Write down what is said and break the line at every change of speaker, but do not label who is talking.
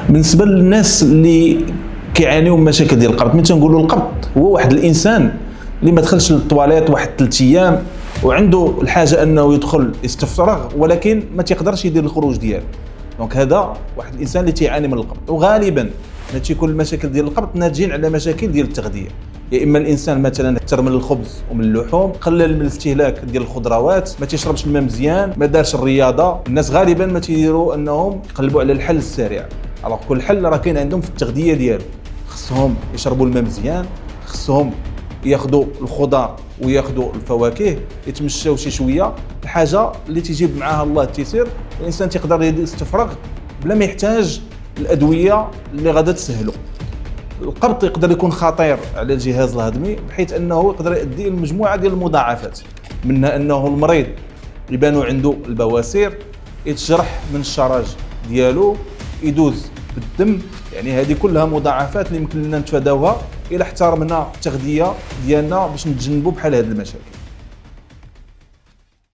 بالنسبه للناس اللي كيعانيوا من مشاكل ديال القبض، ملي تنقولوا القبض هو واحد الانسان اللي ما دخلش للطواليت واحد 3 ايام وعنده الحاجه انه يدخل يستفرغ، ولكن ما تيقدرش يدير الخروج ديالو. دونك هذا واحد الانسان اللي تيعاني من القبض، وغالبا ما تيكون المشاكل ديال القبض ناتجين على مشاكل ديال التغذيه. يا اما الانسان مثلا اكثر من الخبز ومن اللحوم، قلل من الاستهلاك ديال الخضروات، ما تيشربش الماء مزيان، ما دارش الرياضه. الناس غالبا ما تيديروا انهم يقلبوا على الحل السريع، الوغ كل حل راه كاين عندهم في التغذيه ديالو. خصهم يشربوا الماء مزيان، خصهم ياخذوا الخضار وياخذوا الفواكه، يتمشاو شي شويه. الحاجه اللي تيجيب معاها الله التيسير، الانسان تيقدر يستفرغ بلا ما يحتاج الادويه اللي غادا تسهلوا. القبض يقدر يكون خطير على الجهاز الهضمي، بحيث انه يقدر يؤدي لمجموعه ديال المضاعفات، منها انه المريض يبانوا عنده البواسير، يتجرح من الشرج ديالو، يدوز بالدم. يعني هذه كلها مضاعفات اللي يمكن لنا نتفاداوها الى احترمنا التغذيه ديالنا باش نتجنبوا بحال هذه المشاكل.